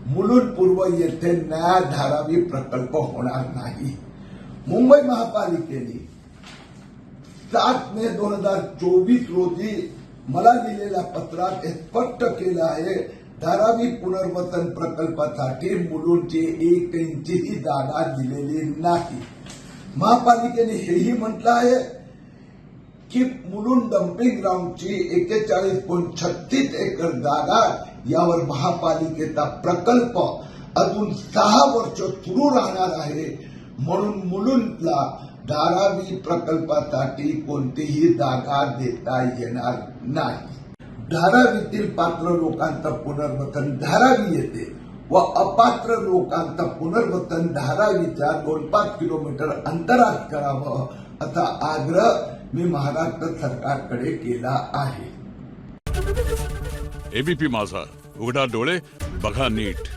मुलुंड पूर्व येथे नया धारावी प्रकल्प होणार नाही। मुंबई महापालिकेने 7 मे 2024 रोजी मला दिलेल्या पत्रात हे स्पष्ट केलं आहे, धारावी पुनर्वसन प्रकल्पासाठी मुलुंडची 1 इंचही जागा दिलेली नाही। महापालिकेने हेही म्हटलं आहे की मुलुंड डम्पिंग ग्राउंडची 41.36 एकर जागा यावर महापालिकेचा प्रकल्प अजून 6 वर्ष सुरू राहणार आहे, म्हणून मुलुंडला धारावी प्रकल्पासाठी कोणतीही जागा देता येणार नाही। धारावीतील पात्र लोकांचं पुनर्वसन धारावी येते व अपात्र लोकांचं पुनर्वसन धारावीच्या 2-5 किलोमीटर अंतरात करावं असा आग्रह मी महाराष्ट्र सरकारकडे केला आहे। एबीपी माझा, उघडा डोळे बघा नीट।